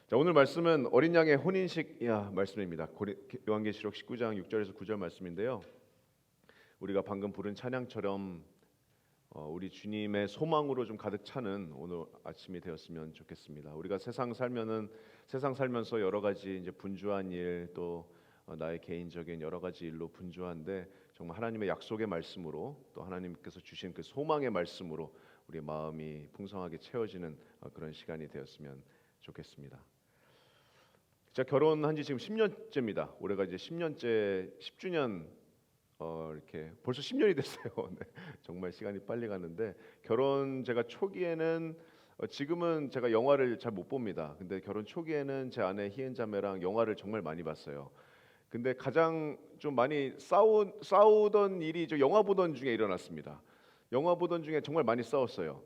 자, 오늘 말씀은 어린 양의 혼인식 말씀입니다. 요한계시록 19장 6절에서 9절 말씀인데요. 우리가 방금 부른 찬양처럼 우리 주님의 소망으로 좀 가득 차는 오늘 아침이 되었으면 좋겠습니다. 우리가 세상 살면서 여러 가지 이제 분주한 일, 또 나의 개인적인 여러 가지 일로 분주한데, 정말 하나님의 약속의 말씀으로, 또 하나님께서 주신 그 소망의 말씀으로 우리 마음이 풍성하게 채워지는 그런 시간이 되었으면 좋겠습니다. 제가 결혼한 지 지금 10년째입니다. 올해가 이제 10주년, 이렇게 벌써 10년이 됐어요. 네, 정말 시간이 빨리 가는데, 제가 초기에는 지금은 제가 영화를 잘 못 봅니다. 근데 결혼 초기에는 제 아내 희은 자매랑 영화를 정말 많이 봤어요. 근데 가장 좀 많이 싸우던 일이 영화 보던 중에 일어났습니다. 영화 보던 중에 정말 많이 싸웠어요.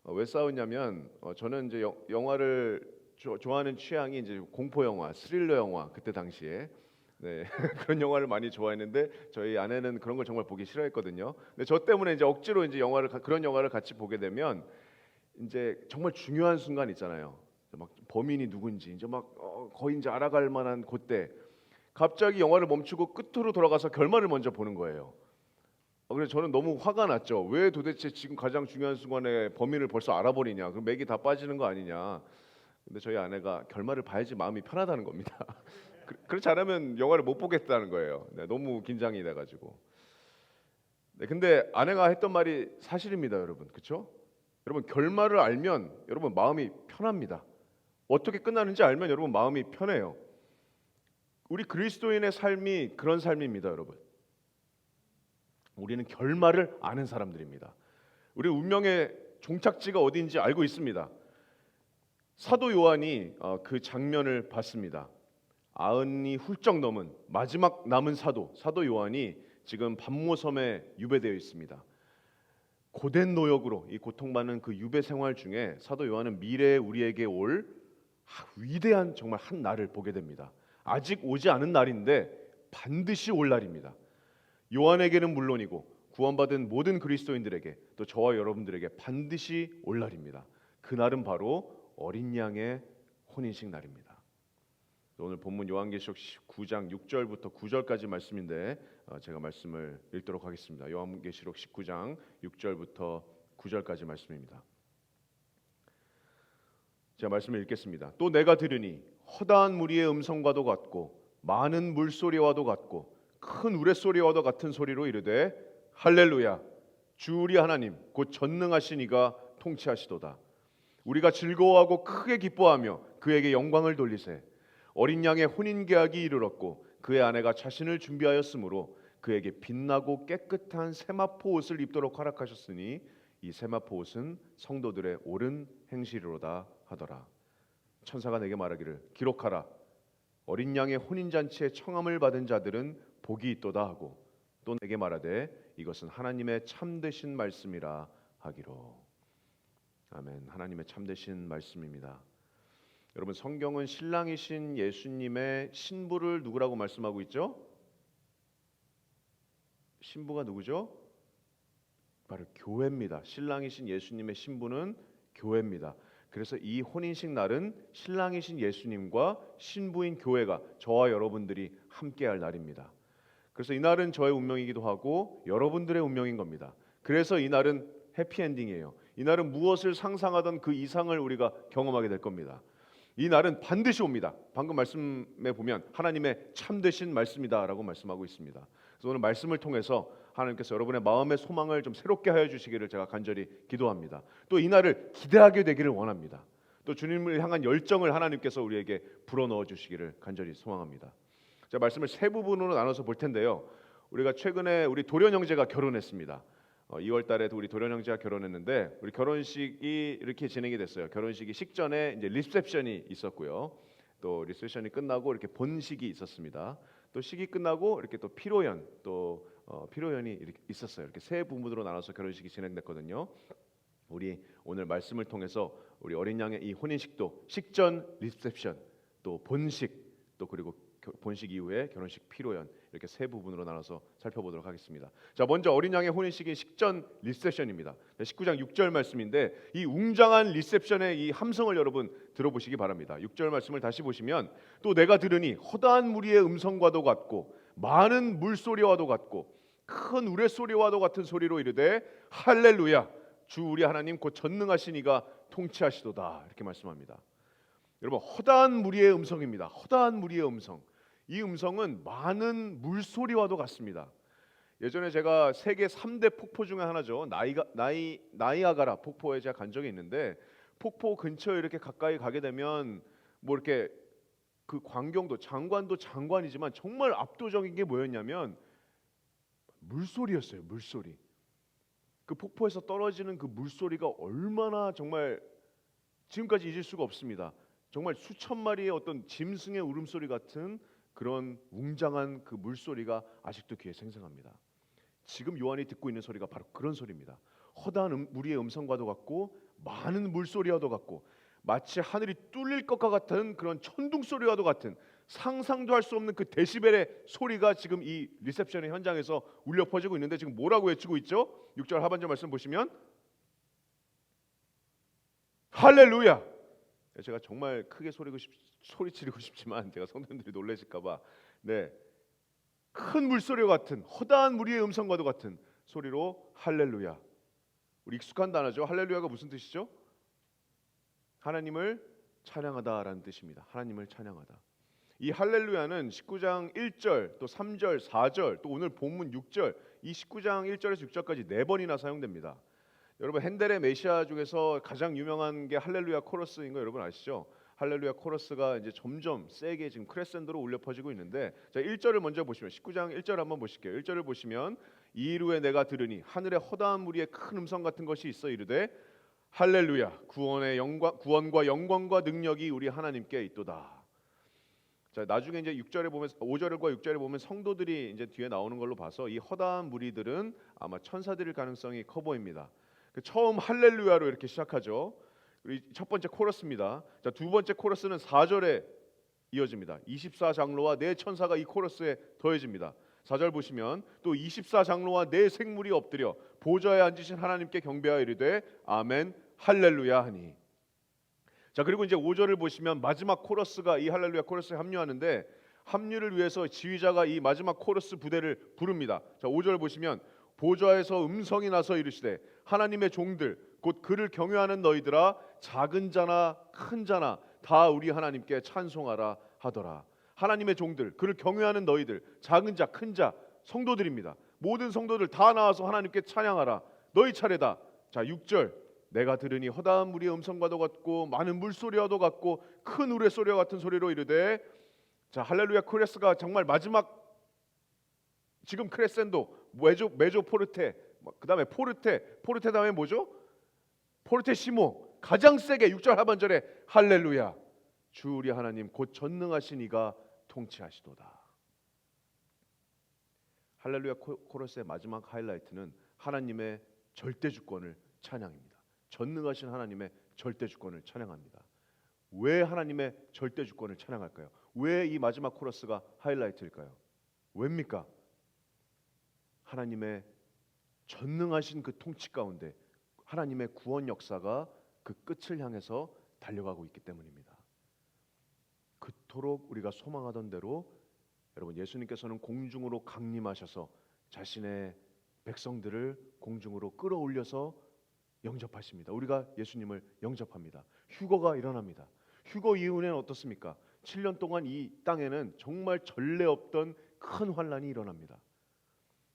왜 싸웠냐면 저는 이제 영화를 좋아하는 취향이 이제 공포 영화, 스릴러 영화, 그때 당시에 네, 그런 영화를 많이 좋아했는데 저희 아내는 그런 걸 정말 보기 싫어했거든요. 근데 저 때문에 이제 억지로 이제 그런 영화를 같이 보게 되면 이제 정말 중요한 순간 있잖아요. 막 범인이 누군지 이제 막 거의 이제 알아갈 만한 그때 갑자기 영화를 멈추고 끝으로 돌아가서 결말을 먼저 보는 거예요. 그래서 저는 너무 화가 났죠. 왜 도대체 지금 가장 중요한 순간에 범인을 벌써 알아버리냐? 그럼 맥이 다 빠지는 거 아니냐? 근데 저희 아내가 결말을 봐야지 마음이 편하다는 겁니다. 그렇지 않으면 영화를 못 보겠다는 거예요. 네, 너무 긴장이 돼가지고. 네, 근데 아내가 했던 말이 사실입니다, 여러분. 그렇죠? 여러분, 결말을 알면 여러분 마음이 편합니다. 어떻게 끝나는지 알면 여러분 마음이 편해요. 우리 그리스도인의 삶이 그런 삶입니다, 여러분. 우리는 결말을 아는 사람들입니다. 우리 운명의 종착지가 어디인지 알고 있습니다. 사도 요한이 그 장면을 봤습니다. 90이 훌쩍 넘은 마지막 남은 사도 요한이 지금 밤모섬에 유배되어 있습니다. 고된 노역으로 이 고통받는 그 유배 생활 중에 사도 요한은 미래에 우리에게 올 위대한 정말 한 날을 보게 됩니다. 아직 오지 않은 날인데 반드시 올 날입니다. 요한에게는 물론이고 구원받은 모든 그리스도인들에게, 또 저와 여러분들에게 반드시 올 날입니다. 그 날은 바로 어린 양의 혼인식 날입니다. 오늘 본문 요한계시록 19장 6절부터 9절까지 말씀인데 제가 말씀을 읽도록 하겠습니다. 요한계시록 19장 6절부터 9절까지 말씀입니다. 제가 말씀을 읽겠습니다. 또 내가 들으니 허다한 무리의 음성과도 같고 많은 물소리와도 같고 큰 우레소리와도 같은 소리로 이르되 할렐루야, 주 우리 하나님 곧 전능하신 이가 통치하시도다. 우리가 즐거워하고 크게 기뻐하며 그에게 영광을 돌리세. 어린 양의 혼인 계약이 이르렀고 그의 아내가 자신을 준비하였으므로 그에게 빛나고 깨끗한 세마포 옷을 입도록 허락하셨으니 이 세마포 옷은 성도들의 옳은 행실이로다 하더라. 천사가 내게 말하기를 기록하라. 어린 양의 혼인 잔치에 청함을 받은 자들은 복이 있도다 하고, 또 내게 말하되 이것은 하나님의 참되신 말씀이라 하기로. 아멘. 하나님의 참되신 말씀입니다. 여러분, 성경은 신랑이신 예수님의 신부를 누구라고 말씀하고 있죠? 신부가 누구죠? 바로 교회입니다. 신랑이신 예수님의 신부는 교회입니다. 그래서 이 혼인식 날은 신랑이신 예수님과 신부인 교회가, 저와 여러분들이 함께할 날입니다. 그래서 이 날은 저의 운명이기도 하고 여러분들의 운명인 겁니다. 그래서 이 날은 해피엔딩이에요. 이 날은 무엇을 상상하던 그 이상을 우리가 경험하게 될 겁니다. 이 날은 반드시 옵니다. 방금 말씀에 보면 하나님의 참되신 말씀이다라고 말씀하고 있습니다. 그래서 오늘 말씀을 통해서 하나님께서 여러분의 마음의 소망을 좀 새롭게 하여 주시기를 제가 간절히 기도합니다. 또 이 날을 기대하게 되기를 원합니다. 또 주님을 향한 열정을 하나님께서 우리에게 불어넣어 주시기를 간절히 소망합니다. 자, 말씀을 세 부분으로 나눠서 볼 텐데요. 우리가 최근에 우리 도련 형제가 결혼했습니다. 2월 달에도 우리 도련 형제가 결혼했는데, 우리 결혼식이 이렇게 진행이 됐어요. 결혼식이 식전에 이제 리셉션이 있었고요. 또 리셉션이 끝나고 이렇게 본식이 있었습니다. 또 식이 끝나고 이렇게 또 피로연, 또 피로연이 이렇게 있었어요. 이렇게 세 부분으로 나눠서 결혼식이 진행됐거든요. 우리 오늘 말씀을 통해서 우리 어린 양의 이 혼인식도 식전 리셉션, 또 본식, 또 그리고 본식 이후에 결혼식 피로연 이렇게 세 부분으로 나눠서 살펴보도록 하겠습니다. 자, 먼저 어린 양의 혼인식인 식전 리셉션입니다. 19장 6절 말씀인데 이 웅장한 리셉션의 이 함성을 여러분 들어보시기 바랍니다. 6절 말씀을 다시 보시면 또 내가 들으니 허다한 무리의 음성과도 같고 많은 물소리와도 같고 큰 우레소리와도 같은 소리로 이르되 할렐루야 주 우리 하나님 곧 전능하신 이가 통치하시도다 이렇게 말씀합니다. 여러분 허다한 무리의 음성입니다. 허다한 무리의 음성. 이 음성은 많은 물소리와도 같습니다. 예전에 제가 세계 3대 폭포 중에 하나죠. 나이아가라 폭포에 제가 간 적이 있는데 폭포 근처에 이렇게 가까이 가게 되면 뭐 이렇게 그 광경도 장관도 장관이지만 정말 압도적인 게 뭐였냐면 물소리였어요. 물소리. 그 폭포에서 떨어지는 그 물소리가 얼마나 정말 지금까지 잊을 수가 없습니다. 정말 수천 마리의 어떤 짐승의 울음소리 같은 그런 웅장한 그 물소리가 아직도 귀에 생생합니다. 지금 요한이 듣고 있는 소리가 바로 그런 소리입니다. 허다한 무리의 음성과도 같고 많은 물소리와도 같고 마치 하늘이 뚫릴 것과 같은 그런 천둥소리와도 같은 상상도 할 수 없는 그 데시벨의 소리가 지금 이 리셉션의 현장에서 울려 퍼지고 있는데 지금 뭐라고 외치고 있죠? 6절 하반절 말씀 보시면 할렐루야. 제가 정말 크게 소리 지르고 싶지만 제가 성도님들이 놀라실까봐 큰 물소리와 같은 허다한 무리의 음성과도 같은 소리로 할렐루야. 우리 익숙한 단어죠. 할렐루야가 무슨 뜻이죠? 하나님을 찬양하다라는 뜻입니다. 하나님을 찬양하다. 이 할렐루야는 19장 1절 또 3절 4절 또 오늘 본문 6절 이 19장 1절에서 6절까지 4번이나 사용됩니다. 여러분 핸델의 메시아 중에서 가장 유명한 게 할렐루야 코러스인 거 여러분 아시죠? 할렐루야 코러스가 이제 점점 세게 지금 크레센도로 울려 퍼지고 있는데 자 1절을 먼저 보시면 19장 1절 한번 보실게요. 1절을 보시면 이르에 내가 들으니 하늘에 허다한 무리의 큰 음성 같은 것이 있어 이르되 할렐루야 구원과 영광과 능력이 우리 하나님께 있도다. 자 나중에 이제 6절에 보면 5절과 6절에 보면 성도들이 이제 뒤에 나오는 걸로 봐서 이 허다한 무리들은 아마 천사들일 가능성이 커 보입니다. 처음 할렐루야로 이렇게 시작하죠. 첫 번째 코러스입니다. 자, 두 번째 코러스는 4절에 이어집니다. 24장로와 네 천사가 이 코러스에 더해집니다. 4절 보시면 또 24장로와 네 생물이 엎드려 보좌에 앉으신 하나님께 경배하여 이르되 아멘 할렐루야 하니. 자, 그리고 이제 5절을 보시면 마지막 코러스가 이 할렐루야 코러스에 합류하는데 합류를 위해서 지휘자가 이 마지막 코러스 부대를 부릅니다. 자, 5절 보시면 보좌에서 음성이 나서 이르시되 하나님의 종들 곧 그를 경외하는 너희들아 작은 자나 큰 자나 다 우리 하나님께 찬송하라 하더라. 하나님의 종들 그를 경외하는 너희들 작은 자 큰 자 성도들입니다. 모든 성도들 다 나와서 하나님께 찬양하라. 너희 차례다. 자 6절 내가 들으니 허다한 무리의 음성과도 같고 많은 물소리와도 같고 큰 우레소리와 같은 소리로 이르되 자 할렐루야 코러스가 정말 마지막 지금 크레센도 메조 포르테 그 다음에 포르테 다음에 뭐죠? 포르테시모 가장 세게 6절 하반절에 할렐루야 주 우리 하나님 곧 전능하신 이가 통치하시도다. 할렐루야 코러스의 마지막 하이라이트는 하나님의 절대주권을 찬양입니다. 전능하신 하나님의 절대주권을 찬양합니다. 왜 하나님의 절대주권을 찬양할까요? 왜 이 마지막 코러스가 하이라이트일까요? 왜입니까? 하나님의 전능하신 그 통치 가운데 하나님의 구원 역사가 그 끝을 향해서 달려가고 있기 때문입니다. 그토록 우리가 소망하던 대로 여러분 예수님께서는 공중으로 강림하셔서 자신의 백성들을 공중으로 끌어올려서 영접하십니다. 우리가 예수님을 영접합니다. 휴거가 일어납니다. 휴거 이후에는 어떻습니까? 7년 동안 이 땅에는 정말 전례 없던 큰 환란이 일어납니다.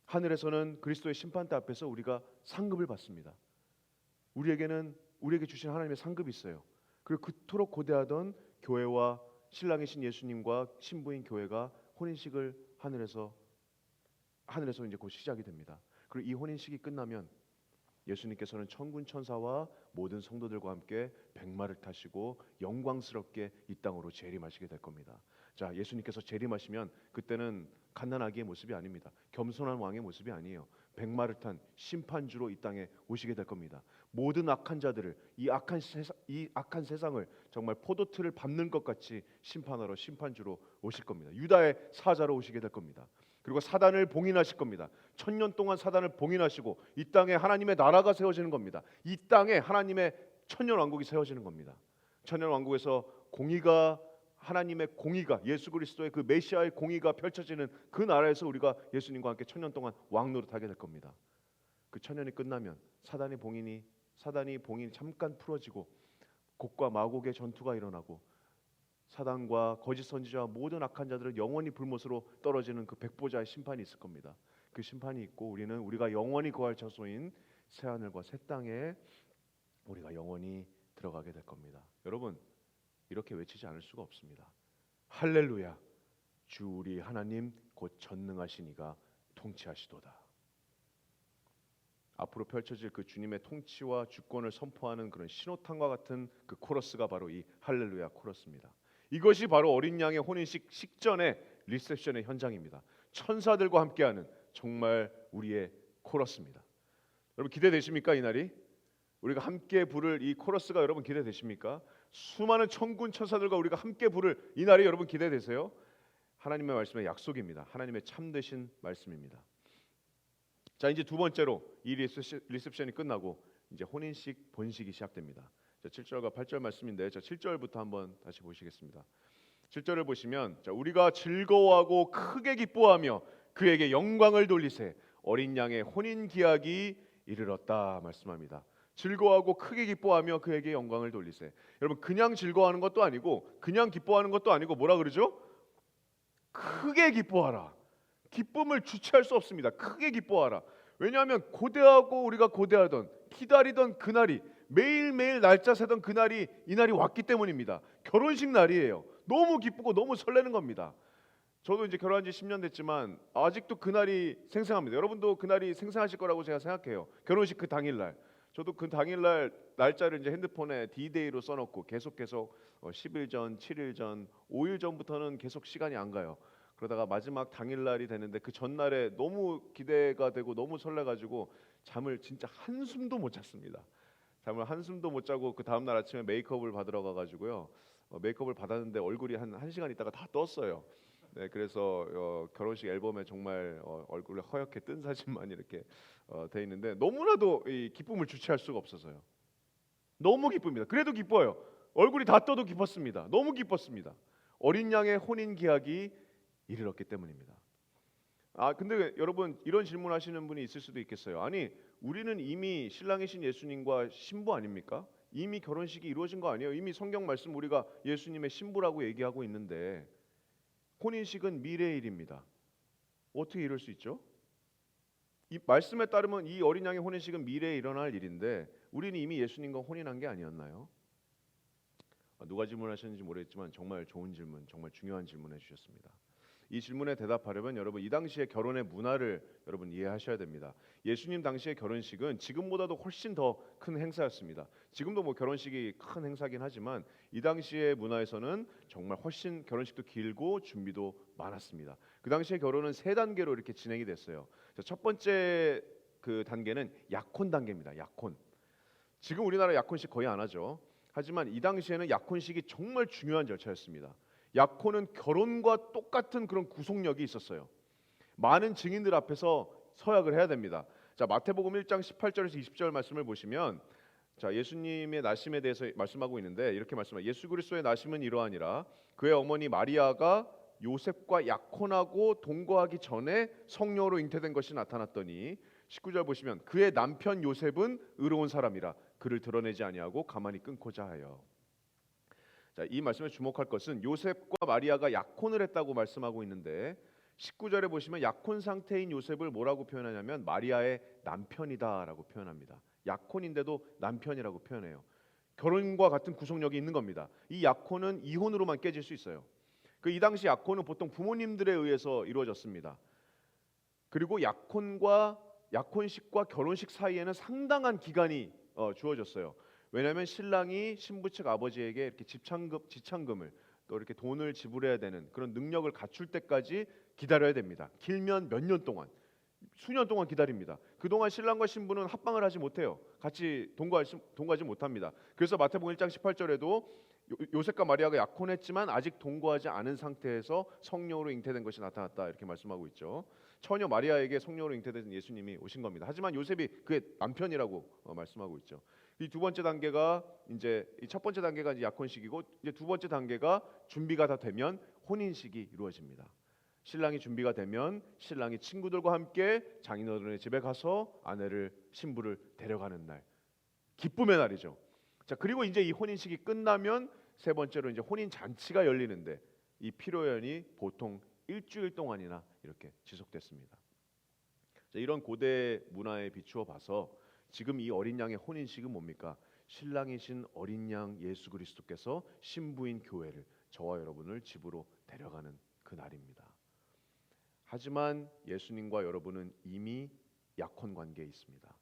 하늘에서는 그리스도의 심판대 앞에서 우리가 상급을 받습니다. 우리에게 주신 하나님의 상급이 있어요. 그리고 그토록 고대하던 교회와 신랑이신 예수님과 신부인 교회가 혼인식을 하늘에서 이제 곧 시작이 됩니다. 그리고 이 혼인식이 끝나면 예수님께서는 천군 천사와 모든 성도들과 함께 백마를 타시고 영광스럽게 이 땅으로 재림하시게 될 겁니다. 자, 예수님께서 재림하시면 그때는 갓난 아기의 모습이 아닙니다. 겸손한 왕의 모습이 아니에요. 백마를 탄 심판주로 이 땅에 오시게 될 겁니다. 모든 악한 자들을 이 악한 세상을 정말 포도틀을 밟는 것 같이 심판하러 심판주로 오실 겁니다. 유다의 사자로 오시게 될 겁니다. 그리고 사단을 봉인하실 겁니다. 1000년 동안 사단을 봉인하시고 이 땅에 하나님의 나라가 세워지는 겁니다. 이 땅에 하나님의 천년 왕국이 세워지는 겁니다. 천년 왕국에서 공의가 하나님의 공의가 예수 그리스도의 그 메시아의 공의가 펼쳐지는 그 나라에서 우리가 예수님과 함께 천년 동안 왕노릇하게 될 겁니다. 그 천년이 끝나면 사단이 봉인이 잠깐 풀어지고 곡과 마곡의 전투가 일어나고 사단과 거짓 선지자와 모든 악한 자들은 영원히 불못으로 떨어지는 그 백보자의 심판이 있을 겁니다. 그 심판이 있고 우리가 영원히 거할 처소인 새 하늘과 새 땅에 우리가 영원히 들어가게 될 겁니다. 여러분, 이렇게 외치지 않을 수가 없습니다. 할렐루야, 주 우리 하나님 곧 전능하신 이가 통치하시도다. 앞으로 펼쳐질 그 주님의 통치와 주권을 선포하는 그런 신호탄과 같은 그 코러스가 바로 이 할렐루야 코러스입니다. 이것이 바로 어린 양의 혼인식 식전의 리셉션의 현장입니다. 천사들과 함께하는 정말 우리의 코러스입니다. 여러분 기대되십니까? 이 날이 우리가 함께 부를 이 코러스가 여러분 기대되십니까? 수많은 천군 천사들과 우리가 함께 부를 이 날이 여러분 기대되세요? 하나님의 말씀의 약속입니다. 하나님의 참되신 말씀입니다. 자, 이제 두 번째로 이 리셉션이 끝나고 이제 혼인식 본식이 시작됩니다. 자, 7절과 8절 말씀인데, 자, 7절부터 한번 다시 보시겠습니다. 7절을 보시면, 자, 우리가 즐거워하고 크게 기뻐하며 그에게 영광을 돌리세 어린 양의 혼인 기약이 이르렀다 말씀합니다. 즐거워하고 크게 기뻐하며 그에게 영광을 돌리세. 여러분, 그냥 즐거워하는 것도 아니고 그냥 기뻐하는 것도 아니고 뭐라 그러죠? 크게 기뻐하라. 기쁨을 주체할 수 없습니다. 크게 기뻐하라. 왜냐하면 우리가 고대하던 기다리던 그날이 매일매일 날짜 세던 그날이 이 날이 왔기 때문입니다. 결혼식 날이에요. 너무 기쁘고 너무 설레는 겁니다. 저도 이제 결혼한 지 10년 됐지만 아직도 그날이 생생합니다. 여러분도 그날이 생생하실 거라고 제가 생각해요. 결혼식 그 당일날. 저도 그 당일날 날짜를 이제 핸드폰에 D-Day로 써놓고 계속 10일 전, 7일 전, 5일 전부터는 계속 시간이 안 가요. 그러다가 마지막 당일날이 되는데 그 전날에 너무 기대가 되고 너무 설레가지고 잠을 진짜 한숨도 못 잤습니다. 잠을 한숨도 못 자고 그 다음날 아침에 메이크업을 받으러 가가지고요. 메이크업을 받았는데 얼굴이 한 1시간 있다가 다 떴어요. 네, 그래서 결혼식 앨범에 정말 얼굴에 허옇게 뜬 사진만 이렇게 돼 있는데 너무나도 이 기쁨을 주체할 수가 없어서요. 너무 기쁩니다. 그래도 기뻐요. 얼굴이 다 떠도 기뻤습니다. 너무 기뻤습니다. 어린 양의 혼인 기약이 이르렀기 때문입니다. 근데 여러분 이런 질문하시는 분이 있을 수도 있겠어요. 아니, 우리는 이미 신랑이신 예수님과 신부 아닙니까? 이미 결혼식이 이루어진 거 아니에요? 이미 성경 말씀 우리가 예수님의 신부라고 얘기하고 있는데 혼인식은 미래의 일입니다. 어떻게 이럴 수 있죠? 이 말씀에 따르면 이 어린 양의 혼인식은 미래에 일어날 일인데 우리는 이미 예수님과 혼인한 게 아니었나요? 누가 질문하셨는지 모르겠지만 정말 좋은 질문, 정말 중요한 질문을 해주셨습니다. 이 질문에 대답하려면 여러분 이 당시의 결혼의 문화를 여러분 이해하셔야 됩니다. 예수님 당시의 결혼식은 지금보다도 훨씬 더 큰 행사였습니다. 지금도 뭐 결혼식이 큰 행사긴 하지만 이 당시의 문화에서는 정말 훨씬 결혼식도 길고 준비도 많았습니다. 그 당시의 결혼은 3단계로 이렇게 진행이 됐어요. 첫 번째 그 단계는 약혼 단계입니다. 약혼. 지금 우리나라 약혼식 거의 안 하죠. 하지만 이 당시에는 약혼식이 정말 중요한 절차였습니다. 약혼은 결혼과 똑같은 그런 구속력이 있었어요. 많은 증인들 앞에서 서약을 해야 됩니다. 자, 마태복음 1장 18절에서 20절 말씀을 보시면 자, 예수님의 나심에 대해서 말씀하고 있는데 이렇게 말씀합니다. 예수 그리스도의 나심은 이러하니라. 그의 어머니 마리아가 요셉과 약혼하고 동거하기 전에 성령으로 잉태된 것이 나타났더니 19절 보시면 그의 남편 요셉은 의로운 사람이라 그를 드러내지 아니하고 가만히 끊고자 하여. 자, 이 말씀에 주목할 것은 요셉과 마리아가 약혼을 했다고 말씀하고 있는데 19절에 보시면 약혼 상태인 요셉을 뭐라고 표현하냐면 마리아의 남편이다라고 표현합니다. 약혼인데도 남편이라고 표현해요. 결혼과 같은 구속력이 있는 겁니다. 이 약혼은 이혼으로만 깨질 수 있어요. 이 당시 약혼은 보통 부모님들에 의해서 이루어졌습니다. 그리고 약혼식과 결혼식 사이에는 상당한 기간이 주어졌어요. 왜냐하면 신랑이 신부 측 아버지에게 이렇게 지참금을 또 이렇게 돈을 지불해야 되는 그런 능력을 갖출 때까지 기다려야 됩니다. 길면 몇 년 동안. 수년 동안 기다립니다. 그동안 신랑과 신부는 합방을 하지 못해요. 같이 동거하지 못합니다. 그래서 마태복음 1장 18절에도 요셉과 마리아가 약혼했지만 아직 동거하지 않은 상태에서 성령으로 잉태된 것이 나타났다 이렇게 말씀하고 있죠. 처녀 마리아에게 성령으로 잉태된 예수님이 오신 겁니다. 하지만 요셉이 그의 남편이라고 말씀하고 있죠. 이 두 번째 단계가 이제 이 첫 번째 단계가 이제 약혼식이고 이제 두 번째 단계가 준비가 다 되면 혼인식이 이루어집니다. 신랑이 준비가 되면 신랑이 친구들과 함께 장인어른의 집에 가서 신부를 데려가는 날, 기쁨의 날이죠. 자, 그리고 이제 이 혼인식이 끝나면 세 번째로 이제 혼인 잔치가 열리는데 이 피로연이 보통 일주일 동안이나 이렇게 지속됐습니다. 자, 이런 고대 문화에 비추어 봐서 지금 이 어린 양의 혼인식은 뭡니까? 신랑이신 어린 양 예수 그리스도께서 신부인 교회를, 저와 여러분을 집으로 데려가는 그 날입니다. 하지만 예수님과 여러분은 이미 약혼 관계에 있습니다.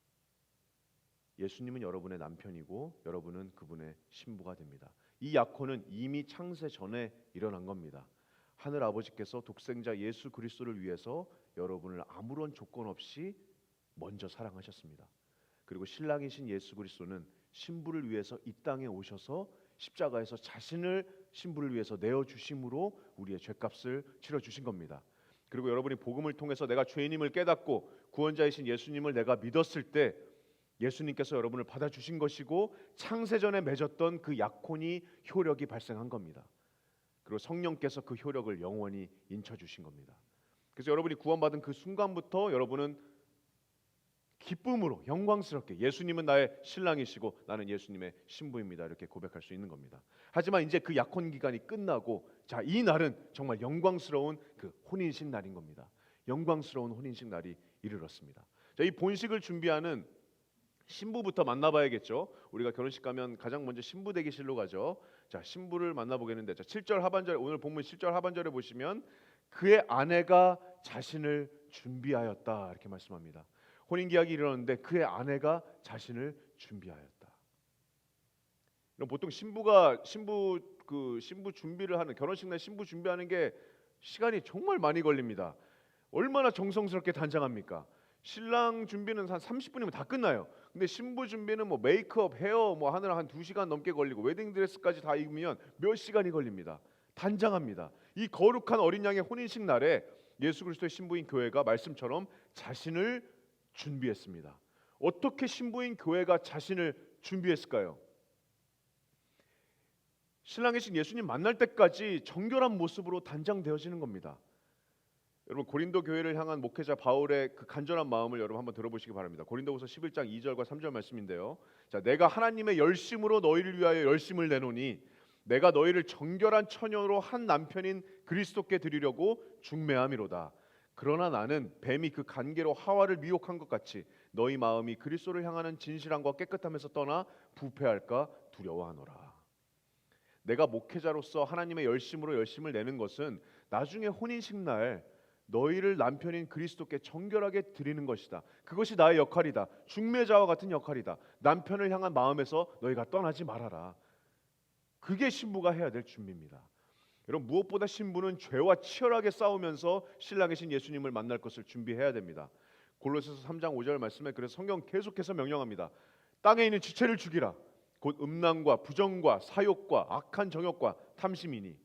예수님은 여러분의 남편이고 여러분은 그분의 신부가 됩니다. 이 약혼은 이미 창세 전에 일어난 겁니다. 하늘 아버지께서 독생자 예수 그리스도를 위해서 여러분을 아무런 조건 없이 먼저 사랑하셨습니다. 그리고 신랑이신 예수 그리스도는 신부를 위해서 이 땅에 오셔서 십자가에서 자신을 신부를 위해서 내어주심으로 우리의 죄값을 치러주신 겁니다. 그리고 여러분이 복음을 통해서 내가 죄인임을 깨닫고 구원자이신 예수님을 내가 믿었을 때 예수님께서 여러분을 받아주신 것이고 창세전에 맺었던 그 약혼이 효력이 발생한 겁니다. 그리고 성령께서 그 효력을 영원히 인쳐주신 겁니다. 그래서 여러분이 구원받은 그 순간부터 여러분은 기쁨으로 영광스럽게 예수님은 나의 신랑이시고 나는 예수님의 신부입니다 이렇게 고백할 수 있는 겁니다. 하지만 이제 그 약혼 기간이 끝나고 자, 이 날은 정말 영광스러운 그 혼인식 날인 겁니다. 영광스러운 혼인식 날이 이르렀습니다. 자, 이 본식을 준비하는 신부부터 만나봐야겠죠. 우리가 결혼식 가면 가장 먼저 신부 대기실로 가죠. 자, 신부를 만나보겠는데 자, 7절 하반절, 오늘 본문 7절 하반절에 보시면 그의 아내가 자신을 준비하였다 이렇게 말씀합니다. 혼인 계약이 이르렀는데 그의 아내가 자신을 준비하였다. 보통 신부 준비를 하는, 결혼식 날 신부 준비하는 게 시간이 정말 많이 걸립니다. 얼마나 정성스럽게 단장합니까? 신랑 준비는 한 30분이면 다 끝나요. 근데 신부 준비는 뭐 메이크업, 헤어 뭐 하느라 한 2시간 넘게 걸리고 웨딩드레스까지 다 입으면 몇 시간이 걸립니다. 단장합니다. 이 거룩한 어린 양의 혼인식 날에 예수 그리스도의 신부인 교회가 말씀처럼 자신을 준비했습니다. 어떻게 신부인 교회가 자신을 준비했을까요? 신랑이신 예수님 만날 때까지 정결한 모습으로 단장되어지는 겁니다. 여러분, 고린도 교회를 향한 목회자 바울의 그 간절한 마음을 여러분 한번 들어보시기 바랍니다. 고린도후서 11장 2절과 3절 말씀인데요. 자, 내가 하나님의 열심으로 너희를 위하여 열심을 내노니 내가 너희를 정결한 처녀로 한 남편인 그리스도께 드리려고 중매함이로다. 그러나 나는 뱀이 그 간계로 하와를 미혹한 것 같이 너희 마음이 그리스도를 향하는 진실함과 깨끗함에서 떠나 부패할까 두려워하노라. 내가 목회자로서 하나님의 열심으로 열심을 내는 것은 나중에 혼인식 날 너희를 남편인 그리스도께 정결하게 드리는 것이다. 그것이 나의 역할이다. 중매자와 같은 역할이다. 남편을 향한 마음에서 너희가 떠나지 말아라. 그게 신부가 해야 될 준비입니다. 여러분, 무엇보다 신부는 죄와 치열하게 싸우면서 신랑이신 예수님을 만날 것을 준비해야 됩니다. 골로새서 3장 5절 말씀에 그래서 성경 계속해서 명령합니다. 땅에 있는 지체를 죽이라. 곧 음란과 부정과 사욕과 악한 정욕과 탐심이니.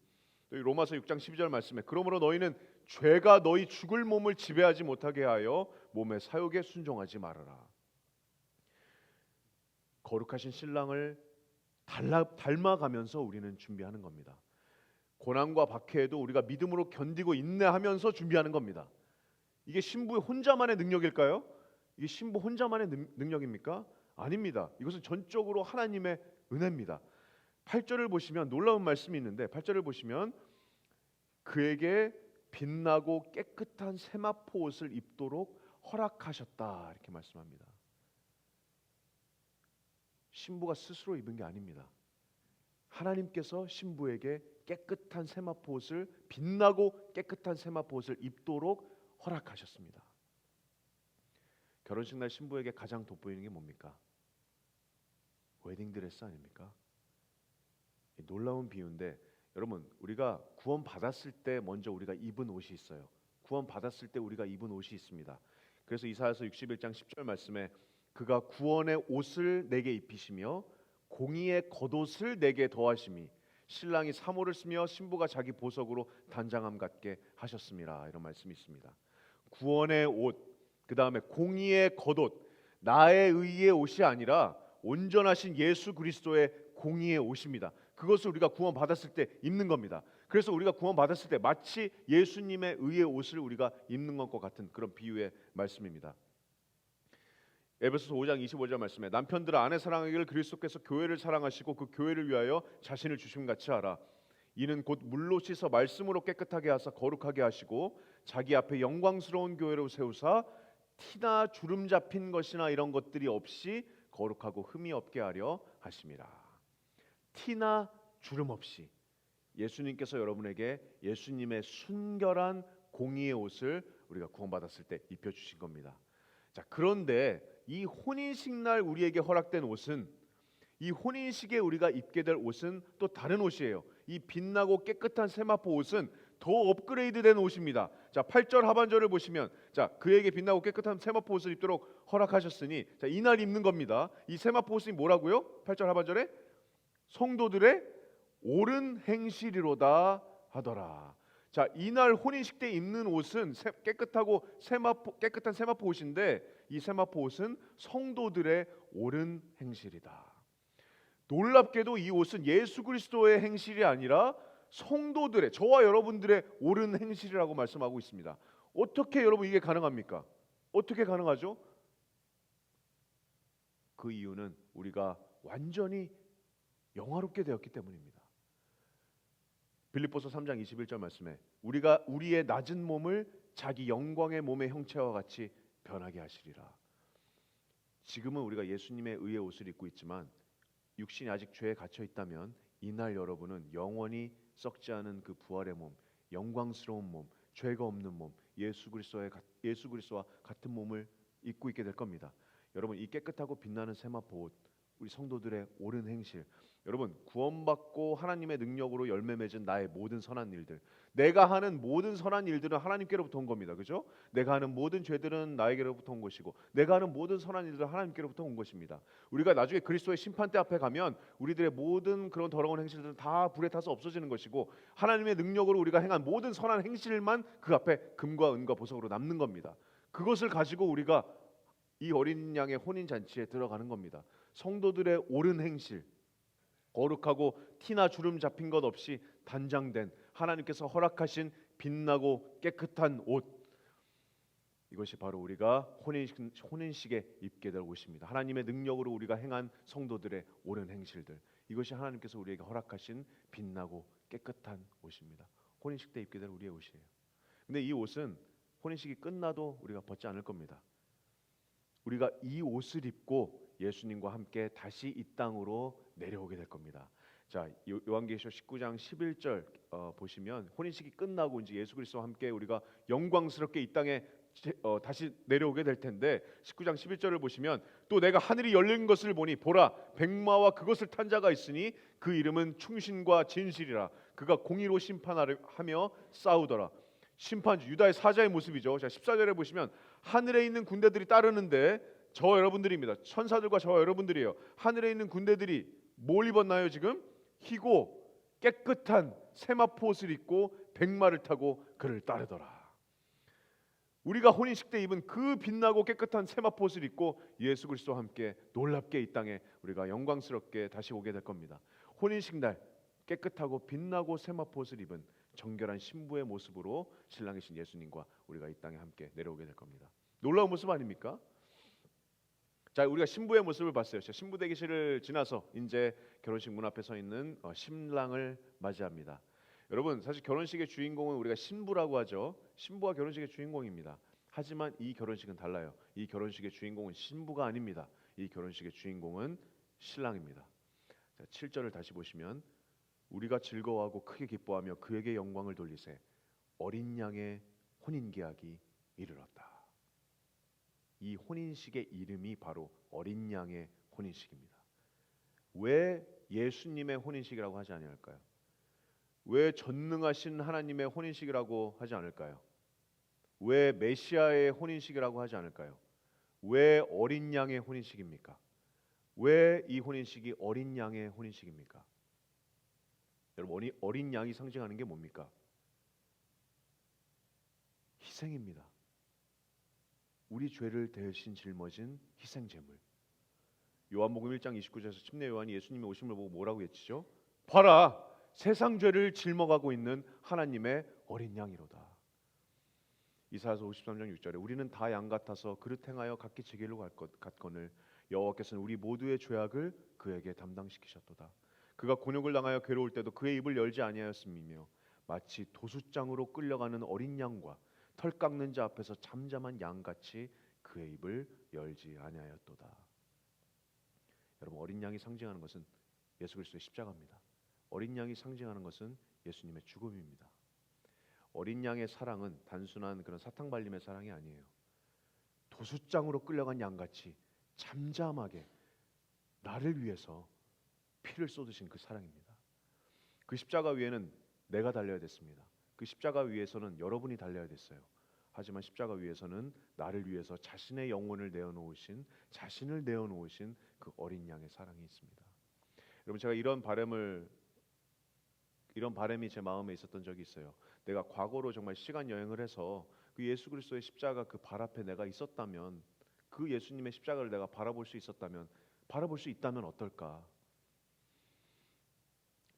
또 로마서 6장 12절 말씀에 그러므로 너희는 죄가 너희 죽을 몸을 지배하지 못하게 하여 몸의 사욕에 순종하지 말아라. 거룩하신 신랑을 닮아가면서 우리는 준비하는 겁니다. 고난과 박해에도 우리가 믿음으로 견디고 인내하면서 준비하는 겁니다. 이게 신부 혼자만의 능력일까요? 이게 신부 혼자만의 능력입니까? 아닙니다. 이것은 전적으로 하나님의 은혜입니다. 8절을 보시면 놀라운 말씀이 있는데 8절을 보시면 그에게 빛나고 깨끗한 세마포 옷을 입도록 허락하셨다 이렇게 말씀합니다. 신부가 스스로 입은 게 아닙니다. 하나님께서 신부에게 깨끗한 세마포 옷을, 빛나고 깨끗한 세마포 옷을 입도록 허락하셨습니다. 결혼식 날 신부에게 가장 돋보이는 게 뭡니까? 웨딩드레스 아닙니까? 놀라운 비유인데 여러분, 우리가 구원 받았을 때 먼저 우리가 입은 옷이 있어요. 구원 받았을 때 우리가 입은 옷이 있습니다. 그래서 이사야서 61장 10절 말씀에 그가 구원의 옷을 내게 입히시며 공의의 겉옷을 내게 더하심이 신랑이 사모를 쓰며 신부가 자기 보석으로 단장함 같게 하셨음이라. 이런 말씀이 있습니다. 구원의 옷, 그 다음에 공의의 겉옷, 나의 의의 옷이 아니라 온전하신 예수 그리스도의 공의의 옷입니다. 그것을 우리가 구원 받았을 때 입는 겁니다. 그래서 우리가 구원 받았을 때 마치 예수님의 의의 옷을 우리가 입는 것과 같은 그런 비유의 말씀입니다. 에베소서 5장 25절 말씀에 남편들아 아내 사랑하기를 그리스도께서 교회를 사랑하시고 그 교회를 위하여 자신을 주심같이 하라. 이는 곧 물로 씻어 말씀으로 깨끗하게 하사 거룩하게 하시고 자기 앞에 영광스러운 교회로 세우사 티나 주름 잡힌 것이나 이런 것들이 없이 거룩하고 흠이 없게 하려 하심이라. 티나 주름 없이 예수님께서 여러분에게 예수님의 순결한 공의의 옷을 우리가 구원받았을 때 입혀주신 겁니다. 자, 그런데 이 혼인식 날 우리에게 허락된 옷은, 이 혼인식에 우리가 입게 될 옷은 또 다른 옷이에요. 이 빛나고 깨끗한 세마포 옷은 더 업그레이드된 옷입니다. 자, 8절 하반절을 보시면, 자, 그에게 빛나고 깨끗한 세마포 옷을 입도록 허락하셨으니, 자, 이날 입는 겁니다. 이 세마포 옷이 뭐라고요? 8절 하반절에 성도들의 옳은 행실이로다 하더라. 자, 이날 혼인식 때 입는 옷은 깨끗한 세마포 옷인데, 이 세마포 옷은 성도들의 옳은 행실이다. 놀랍게도 이 옷은 예수 그리스도의 행실이 아니라 성도들의, 저와 여러분들의 옳은 행실이라고 말씀하고 있습니다. 어떻게 여러분 이게 가능합니까? 어떻게 가능하죠? 그 이유는 우리가 완전히 영화롭게 되었기 때문입니다. 빌립보서 3장 21절 말씀에 우리가 우리의 낮은 몸을 자기 영광의 몸의 형체와 같이 변하게 하시리라. 지금은 우리가 예수님의 의의 옷을 입고 있지만 육신이 아직 죄에 갇혀 있다면 이날 여러분은 영원히 썩지 않은 그 부활의 몸, 영광스러운 몸, 죄가 없는 몸, 예수 그리스도와 같은 몸을 입고 있게 될 겁니다. 여러분, 이 깨끗하고 빛나는 세마포 옷, 우리 성도들의 옳은 행실, 여러분 구원받고 하나님의 능력으로 열매 맺은 나의 모든 선한 일들, 내가 하는 모든 선한 일들은 하나님께로부터 온 겁니다. 그죠? 내가 하는 모든 죄들은 나에게로부터 온 것이고 내가 하는 모든 선한 일들은 하나님께로부터 온 것입니다. 우리가 나중에 그리스도의 심판대 앞에 가면 우리들의 모든 그런 더러운 행실들은 다 불에 타서 없어지는 것이고 하나님의 능력으로 우리가 행한 모든 선한 행실만 그 앞에 금과 은과 보석으로 남는 겁니다. 그것을 가지고 우리가 이 어린 양의 혼인 잔치에 들어가는 겁니다. 성도들의 옳은 행실, 거룩하고 티나 주름 잡힌 것 없이 단장된 하나님께서 허락하신 빛나고 깨끗한 옷, 이것이 바로 우리가 혼인식에 입게 될 옷입니다. 하나님의 능력으로 우리가 행한 성도들의 옳은 행실들, 이것이 하나님께서 우리에게 허락하신 빛나고 깨끗한 옷입니다. 혼인식 때 입게 될 우리의 옷이에요. 근데 이 옷은 혼인식이 끝나도 우리가 벗지 않을 겁니다. 우리가 이 옷을 입고 예수님과 함께 다시 이 땅으로 내려오게 될 겁니다. 자, 요한계시록 19장 11절 보시면 혼인식이 끝나고 이제 예수 그리스도와 함께 우리가 영광스럽게 이 땅에 다시 내려오게 될 텐데 19장 11절을 보시면 또 내가 하늘이 열린 것을 보니 보라 백마와 그것을 탄 자가 있으니 그 이름은 충신과 진실이라. 그가 공의로 심판하며 싸우더라. 심판주 유다의 사자의 모습이죠. 자, 14절에 보시면 하늘에 있는 군대들이 따르는데 저와 여러분들입니다. 천사들과 저와 여러분들이에요. 하늘에 있는 군대들이 뭘 입었나요? 지금 희고 깨끗한 세마포 옷을 입고 백마를 타고 그를 따르더라. 우리가 혼인식 때 입은 그 빛나고 깨끗한 세마포 옷을 입고 예수 그리스도와 함께 놀랍게 이 땅에 우리가 영광스럽게 다시 오게 될 겁니다. 혼인식 날 깨끗하고 빛나고 세마포 옷을 입은 정결한 신부의 모습으로 신랑이신 예수님과 우리가 이 땅에 함께 내려오게 될 겁니다. 놀라운 모습 아닙니까? 자, 우리가 신부의 모습을 봤어요. 신부 대기실을 지나서 이제 결혼식 문 앞에 서 있는 신랑을 맞이합니다. 여러분, 사실 결혼식의 주인공은 우리가 신부라고 하죠. 신부가 결혼식의 주인공입니다. 하지만 이 결혼식은 달라요. 이 결혼식의 주인공은 신부가 아닙니다. 이 결혼식의 주인공은 신랑입니다. 자, 7절을 다시 보시면 우리가 즐거워하고 크게 기뻐하며 그에게 영광을 돌리세 어린 양의 혼인 계약이 이르렀다. 이 혼인식의 이름이 바로 어린 양의 혼인식입니다. 왜 예수님의 혼인식이라고 하지 않을까요? 왜 전능하신 하나님의 혼인식이라고 하지 않을까요? 왜 메시아의 혼인식이라고 하지 않을까요? 왜 어린 양의 혼인식입니까? 왜 이 혼인식이 어린 양의 혼인식입니까? 여러분, 어린 양이 상징하는 게 뭡니까? 희생입니다. 우리 죄를 대신 짊어진 희생 제물. 요한복음 1장 29절에서 침례 요한이 예수님의 오심을 보고 뭐라고 외치죠? 봐라, 세상 죄를 짊어가고 있는 하나님의 어린 양이로다. 이사야서 53장 6절에 우리는 다 양 같아서 그릇 행하여 각기 제 길로 갔거늘 여호와께서는 우리 모두의 죄악을 그에게 담당시키셨도다. 그가 곤욕을 당하여 괴로울 때도 그의 입을 열지 아니하였음이며 마치 도수장으로 끌려가는 어린 양과 털 깎는 자 앞에서 잠잠한 양같이 그의 입을 열지 아니하였도다. 여러분, 어린 양이 상징하는 것은 예수 그리스도의 십자가입니다. 어린 양이 상징하는 것은 예수님의 죽음입니다. 어린 양의 사랑은 단순한 그런 사탕 발림의 사랑이 아니에요. 도수장으로 끌려간 양같이 잠잠하게 나를 위해서 피를 쏟으신 그 사랑입니다. 그 십자가 위에는 내가 달려야 됐습니다. 그 십자가 위에서는 여러분이 달려야 됐어요. 하지만 십자가 위에서는 나를 위해서 자신의 영혼을 내어놓으신, 자신을 내어놓으신 그 어린 양의 사랑이 있습니다. 여러분, 제가 이런 바람이 제 마음에 있었던 적이 있어요. 내가 과거로 정말 시간 여행을 해서 그 예수 그리스도의 십자가 그 발 앞에 내가 있었다면, 그 예수님의 십자가를 내가 바라볼 수 있다면 어떨까?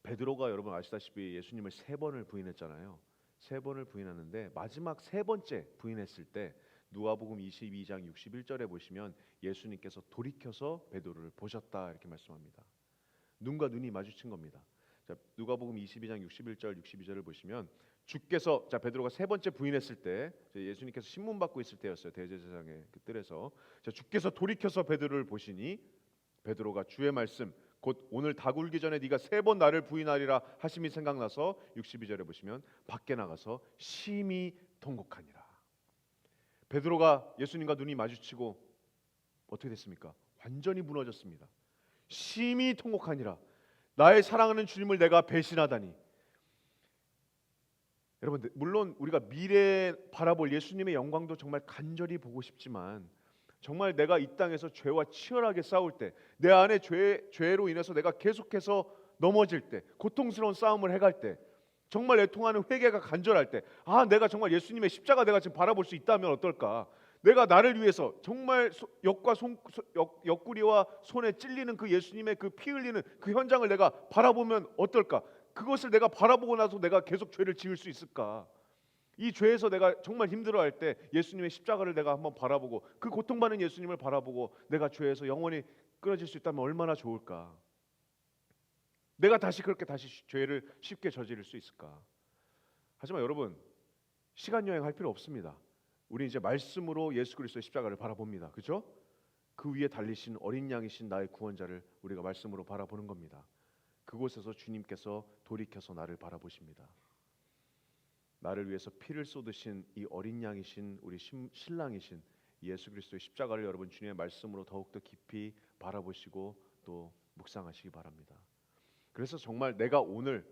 베드로가 여러분 아시다시피 예수님을 3번을 부인했잖아요. 3번을 부인하는데 마지막 3번째 부인했을 때 누가복음 22장 61절에 보시면 예수님께서 돌이켜서 베드로를 보셨다 이렇게 말씀합니다. 눈과 눈이 마주친 겁니다. 자, 누가복음 22장 61절 62절을 보시면 주께서 베드로가 3번째 부인했을 때 예수님께서 신문 받고 있을 때였어요. 대제사장의 그 뜰에서 주께서 돌이켜서 베드로를 보시니 베드로가 주의 말씀 곧 오늘 닭 울기 전에 네가 3번 나를 부인하리라 하심이 생각나서 62절에 보시면 밖에 나가서 심히 통곡하니라. 베드로가 예수님과 눈이 마주치고 어떻게 됐습니까? 완전히 무너졌습니다. 심히 통곡하니라. 나의 사랑하는 주님을 내가 배신하다니. 여러분, 물론 우리가 미래에 바라볼 예수님의 영광도 정말 간절히 보고 싶지만 정말 내가 이 땅에서 죄와 치열하게 싸울 때, 내 안에 죄로 인해서 내가 계속해서 넘어질 때, 고통스러운 싸움을 해갈 때, 정말 애통하는 회개가 간절할 때, 내가 정말 예수님의 십자가 내가 지금 바라볼 수 있다면 어떨까? 내가 나를 위해서 정말 옆구리와 손에 찔리는 그 예수님의 그 피 흘리는 그 현장을 내가 바라보면 어떨까? 그것을 내가 바라보고 나서 내가 계속 죄를 지을 수 있을까? 이 죄에서 내가 정말 힘들어할 때 예수님의 십자가를 내가 한번 바라보고 그 고통받는 예수님을 바라보고 내가 죄에서 영원히 끊어질 수 있다면 얼마나 좋을까? 내가 그렇게 다시 죄를 쉽게 저지를 수 있을까? 하지만 여러분, 시간 여행할 필요 없습니다. 우리 이제 말씀으로 예수 그리스도의 십자가를 바라봅니다. 그렇죠? 그 위에 달리신 어린 양이신 나의 구원자를 우리가 말씀으로 바라보는 겁니다. 그곳에서 주님께서 돌이켜서 나를 바라보십니다. 나를 위해서 피를 쏟으신 이 어린 양이신 우리 신랑이신 예수 그리스도의 십자가를 여러분 주님의 말씀으로 더욱더 깊이 바라보시고 또 묵상하시기 바랍니다. 그래서 정말 내가 오늘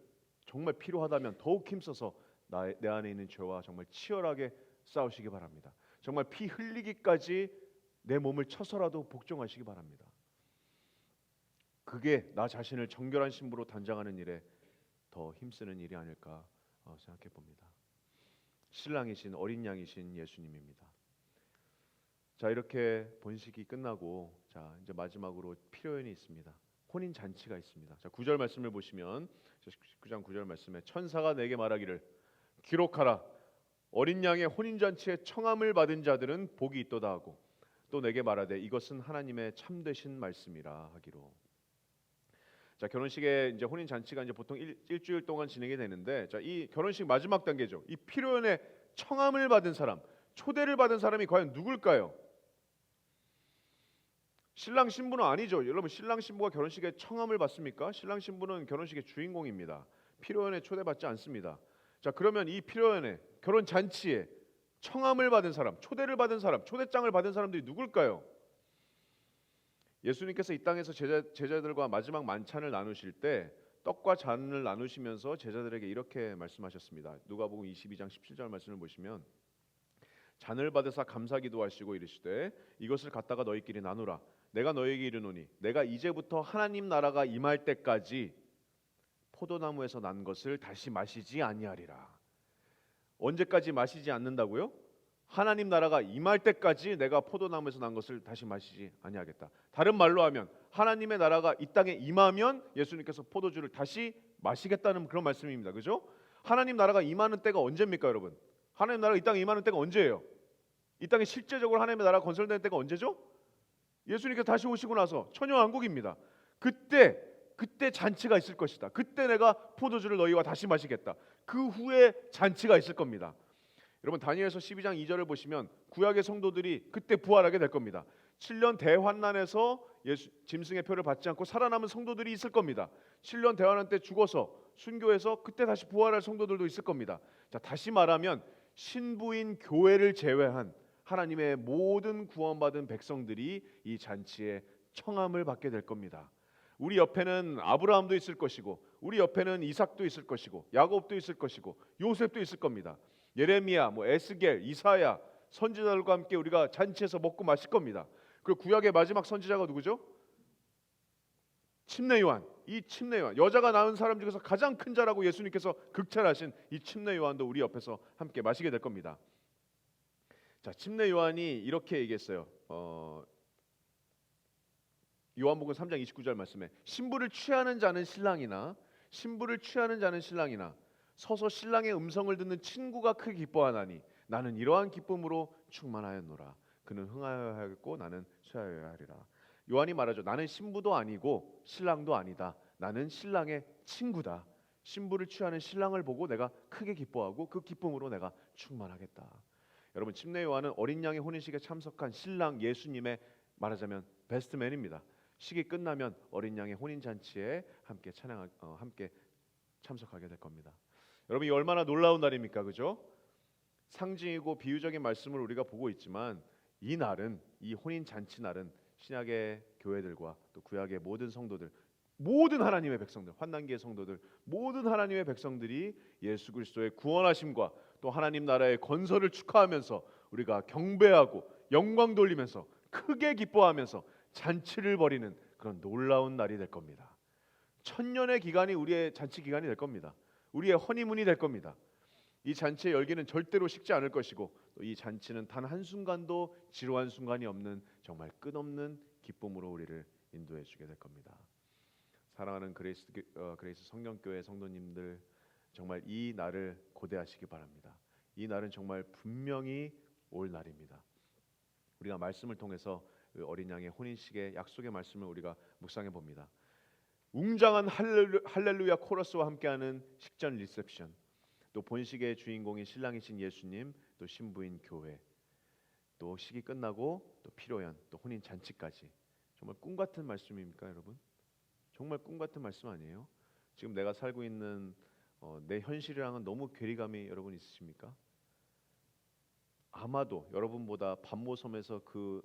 정말 필요하다면 더욱 힘써서 내 안에 있는 죄와 정말 치열하게 싸우시기 바랍니다. 정말 피 흘리기까지 내 몸을 쳐서라도 복종하시기 바랍니다. 그게 나 자신을 정결한 신부로 단장하는 일에 더 힘쓰는 일이 아닐까 생각해 봅니다. 신랑이신 어린 양이신 예수님입니다. 자, 이렇게 본식이 끝나고 이제 마지막으로 필요연이 있습니다. 혼인 잔치가 있습니다. 자, 9절 말씀을 보시면 19장 9절 말씀에 천사가 내게 말하기를 기록하라. 어린 양의 혼인 잔치에 청함을 받은 자들은 복이 있도다 하고 또 내게 말하되 이것은 하나님의 참되신 말씀이라 하기로. 자, 결혼식에 이제 혼인 잔치가 이제 보통 일주일 동안 진행이 되는데, 자, 이 결혼식 마지막 단계죠. 이 피로연의 청함을 받은 사람, 초대를 받은 사람이 과연 누굴까요? 신랑 신부는 아니죠. 여러분, 신랑 신부가 결혼식에 청함을 받습니까? 신랑 신부는 결혼식의 주인공입니다. 피로연에 초대받지 않습니다. 자, 그러면 이 피로연의 결혼 잔치에 청함을 받은 사람, 초대를 받은 사람, 초대장을 받은 사람들이 누굴까요? 예수님께서 이 땅에서 제자들과 마지막 만찬을 나누실 때 떡과 잔을 나누시면서 제자들에게 이렇게 말씀하셨습니다. 누가복음 22장 17절 말씀을 보시면 잔을 받으사 감사 기도하시고 이르시되 이것을 갖다가 너희끼리 나누라. 내가 너희에게 이르노니 내가 이제부터 하나님 나라가 임할 때까지 포도나무에서 난 것을 다시 마시지 아니하리라. 언제까지 마시지 않는다고요? 하나님 나라가 임할 때까지 내가 포도나무에서 난 것을 다시 마시지 아니하겠다. 다른 말로 하면 하나님의 나라가 이 땅에 임하면 예수님께서 포도주를 다시 마시겠다는 그런 말씀입니다. 그죠? 하나님 나라가 임하는 때가 언제입니까, 여러분? 하나님 나라가 이 땅에 임하는 때가 언제예요? 이 땅에 실제적으로 하나님의 나라가 건설되는 때가 언제죠? 예수님께서 다시 오시고 나서 천년왕국입니다. 그때 잔치가 있을 것이다. 그때 내가 포도주를 너희와 다시 마시겠다. 그 후에 잔치가 있을 겁니다. 여러분 다니엘서 12장 2절을 보시면 구약의 성도들이 그때 부활하게 될 겁니다. 7년 대환난에서 짐승의 표를 받지 않고 살아남은 성도들이 있을 겁니다. 7년 대환난 때 죽어서 순교해서 그때 다시 부활할 성도들도 있을 겁니다. 자, 다시 말하면 신부인 교회를 제외한 하나님의 모든 구원받은 백성들이 이 잔치에 청함을 받게 될 겁니다. 우리 옆에는 아브라함도 있을 것이고 우리 옆에는 이삭도 있을 것이고 야곱도 있을 것이고 요셉도 있을 겁니다. 예레미야, 에스겔, 이사야 선지자들과 함께 우리가 잔치에서 먹고 마실 겁니다. 그리고 구약의 마지막 선지자가 누구죠? 침례 요한. 이 침례 요한, 여자가 낳은 사람 중에서 가장 큰 자라고 예수님께서 극찬하신 이 침례 요한도 우리 옆에서 함께 마시게 될 겁니다. 자, 침례 요한이 이렇게 얘기했어요. 요한복음 3장 29절 말씀에 신부를 취하는 자는 신랑이나 서서 신랑의 음성을 듣는 친구가 크게 기뻐하나니 나는 이러한 기쁨으로 충만하였노라. 그는 흥하여야 하겠고 나는 쇠하여야 하리라. 요한이 말하죠. 나는 신부도 아니고 신랑도 아니다. 나는 신랑의 친구다. 신부를 취하는 신랑을 보고 내가 크게 기뻐하고 그 기쁨으로 내가 충만하겠다. 여러분 침례 요한은 어린 양의 혼인식에 참석한 신랑 예수님의 말하자면 베스트맨입니다. 식이 끝나면 어린 양의 혼인 잔치에 함께 함께 참석하게 될 겁니다. 여러분 이 얼마나 놀라운 날입니까, 그죠? 상징이고 비유적인 말씀을 우리가 보고 있지만 이 날은, 이 혼인 잔치 날은 신약의 교회들과 또 구약의 모든 성도들, 모든 하나님의 백성들, 환난기의 성도들, 모든 하나님의 백성들이 예수 그리스도의 구원하심과 또 하나님 나라의 건설을 축하하면서 우리가 경배하고 영광 돌리면서 크게 기뻐하면서 잔치를 벌이는 그런 놀라운 날이 될 겁니다. 천년의 기간이 우리의 잔치 기간이 될 겁니다. 우리의 허니문이 될 겁니다. 이 잔치의 열기는 절대로 식지 않을 것이고 또 이 잔치는 단 한순간도 지루한 순간이 없는 정말 끝없는 기쁨으로 우리를 인도해 주게 될 겁니다. 사랑하는 그레이스 성령교회 성도님들, 정말 이 날을 고대하시기 바랍니다. 이 날은 정말 분명히 올 날입니다. 우리가 말씀을 통해서 어린 양의 혼인식의 약속의 말씀을 우리가 묵상해 봅니다. 웅장한 할렐루야 코러스와 함께하는 식전 리셉션, 또 본식의 주인공인 신랑이신 예수님, 또 신부인 교회, 또 식이 끝나고 또 피로연, 또 혼인 잔치까지. 정말 꿈 같은 말씀입니까, 여러분? 정말 꿈 같은 말씀 아니에요? 지금 내가 살고 있는 내 현실이랑은 너무 괴리감이 여러분 있으십니까? 아마도 여러분보다 반모섬에서 그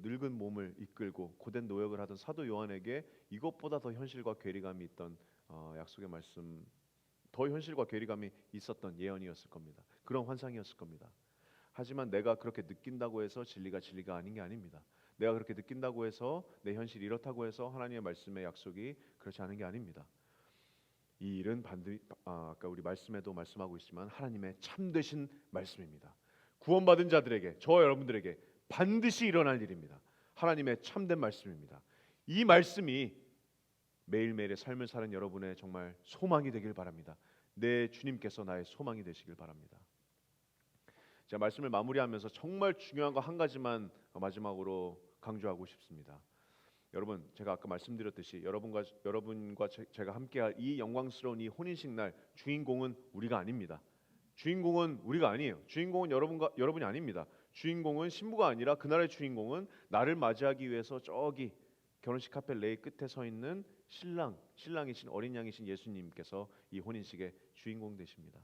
늙은 몸을 이끌고 고된 노역을 하던 사도 요한에게 이것보다 더 현실과 괴리감이 있던 약속의 말씀, 더 현실과 괴리감이 있었던 예언이었을 겁니다. 그런 환상이었을 겁니다. 하지만 내가 그렇게 느낀다고 해서 진리가 아닌 게 아닙니다. 내가 그렇게 느낀다고 해서 내 현실이 이렇다고 해서 하나님의 말씀의 약속이 그렇지 않은 게 아닙니다. 이 일은 아까 우리 말씀에도 말씀하고 있지만 하나님의 참되신 말씀입니다. 구원받은 자들에게, 저와 여러분들에게 반드시 일어날 일입니다. 하나님의 참된 말씀입니다. 이 말씀이 매일매일의 삶을 사는 여러분의 정말 소망이 되길 바랍니다. 내 주님께서 나의 소망이 되시길 바랍니다. 제가 말씀을 마무리하면서 정말 중요한 거 한 가지만 마지막으로 강조하고 싶습니다. 여러분, 제가 아까 말씀드렸듯이 여러분과 제가 함께할 이 영광스러운 이 혼인식 날 주인공은 우리가 아닙니다. 주인공은 우리가 아니에요. 주인공은 여러분이 아닙니다. 주인공은 신부가 아니라 그날의 주인공은 나를 맞이하기 위해서 저기 결혼식 카페 레이 끝에 서 있는 신랑이신 어린 양이신 예수님께서 이 혼인식의 주인공 되십니다.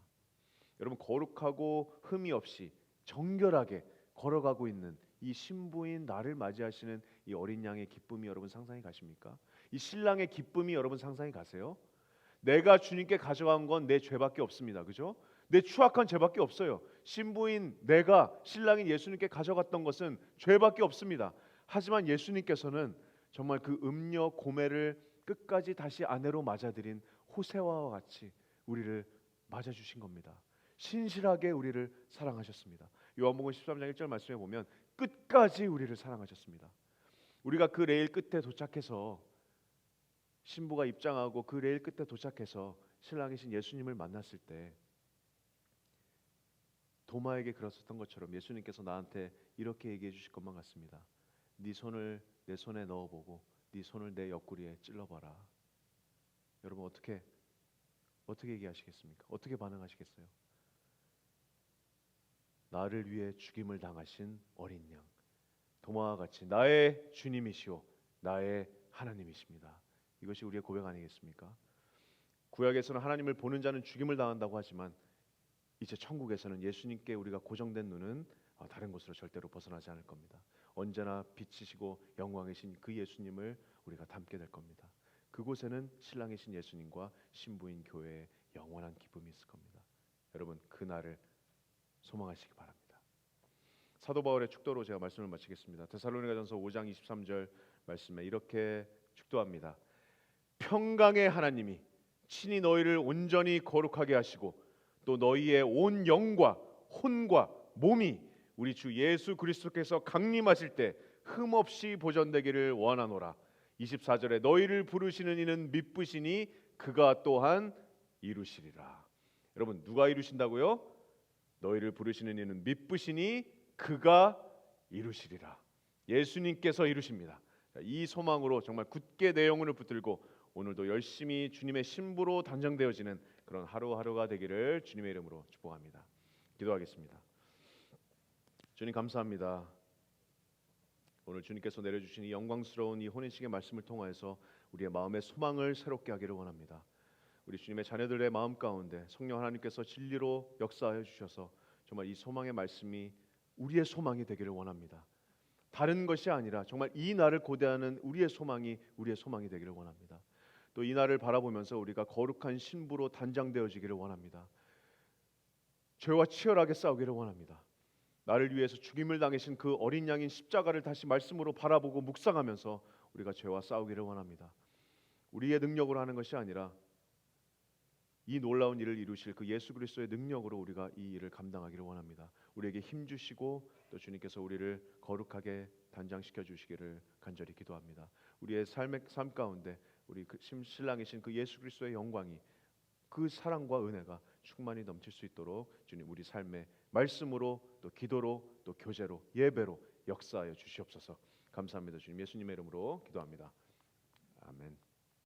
여러분, 거룩하고 흠이 없이 정결하게 걸어가고 있는 이 신부인 나를 맞이하시는 이 어린 양의 기쁨이 여러분 상상이 가십니까? 이 신랑의 기쁨이 여러분 상상이 가세요? 내가 주님께 가져간 건 내 죄밖에 없습니다. 그죠? 내 추악한 죄밖에 없어요. 신부인 내가 신랑인 예수님께 가져갔던 것은 죄밖에 없습니다. 하지만 예수님께서는 정말 그 음녀 고멜을 끝까지 다시 아내로 맞아들인 호세와와 같이 우리를 맞아주신 겁니다. 신실하게 우리를 사랑하셨습니다. 요한복음 13장 1절 말씀에 보면 끝까지 우리를 사랑하셨습니다. 우리가 그 레일 끝에 도착해서 신부가 입장하고 그 레일 끝에 도착해서 신랑이신 예수님을 만났을 때 도마에게 그랬었던 것처럼 예수님께서 나한테 이렇게 얘기해 주실 것만 같습니다. 네 손을 내 손에 넣어보고 네 손을 내 옆구리에 찔러봐라. 여러분 어떻게 얘기하시겠습니까? 어떻게 반응하시겠어요? 나를 위해 죽임을 당하신 어린 양, 도마와 같이 나의 주님이시오 나의 하나님이십니다. 이것이 우리의 고백 아니겠습니까? 구약에서는 하나님을 보는 자는 죽임을 당한다고 하지만 이제 천국에서는 예수님께 우리가 고정된 눈은 다른 곳으로 절대로 벗어나지 않을 겁니다. 언제나 빛이시고 영광이신 그 예수님을 우리가 닮게 될 겁니다. 그곳에는 신랑이신 예수님과 신부인 교회의 영원한 기쁨이 있을 겁니다. 여러분 그날을 소망하시기 바랍니다. 사도 바울의 축도로 제가 말씀을 마치겠습니다. 데살로니가전서 5장 23절 말씀에 이렇게 축도합니다. 평강의 하나님이 친히 너희를 온전히 거룩하게 하시고 또 너희의 온 영과 혼과 몸이 우리 주 예수 그리스도께서 강림하실 때 흠없이 보존되기를 원하노라. 24절에 너희를 부르시는 이는 미쁘시니 그가 또한 이루시리라. 여러분 누가 이루신다고요? 너희를 부르시는 이는 미쁘시니 그가 이루시리라. 예수님께서 이루십니다. 이 소망으로 정말 굳게 내 영혼을 붙들고 오늘도 열심히 주님의 신부로 단장되어지는 그런 하루하루가 되기를 주님의 이름으로 축복합니다. 기도하겠습니다. 주님 감사합니다. 오늘 주님께서 내려주신 이 영광스러운 이 혼인식의 말씀을 통하여서 우리의 마음의 소망을 새롭게 하기를 원합니다. 우리 주님의 자녀들의 마음 가운데 성령 하나님께서 진리로 역사하여 주셔서 정말 이 소망의 말씀이 우리의 소망이 되기를 원합니다. 다른 것이 아니라 정말 이 날을 고대하는 우리의 소망이 되기를 원합니다. 또 이 날을 바라보면서 우리가 거룩한 신부로 단장되어지기를 원합니다. 죄와 치열하게 싸우기를 원합니다. 나를 위해서 죽임을 당하신 그 어린 양인 십자가를 다시 말씀으로 바라보고 묵상하면서 우리가 죄와 싸우기를 원합니다. 우리의 능력으로 하는 것이 아니라 이 놀라운 일을 이루실 그 예수 그리스도의 능력으로 우리가 이 일을 감당하기를 원합니다. 우리에게 힘 주시고 또 주님께서 우리를 거룩하게 단장시켜 주시기를 간절히 기도합니다. 우리의 삶 가운데 우리 그 신랑이신 그 예수 그리스도의 영광이 그 사랑과 은혜가 충만히 넘칠 수 있도록 주님 우리 삶의 말씀으로 또 기도로 또 교제로 예배로 역사하여 주시옵소서. 감사합니다. 주님 예수님의 이름으로 기도합니다. 아멘.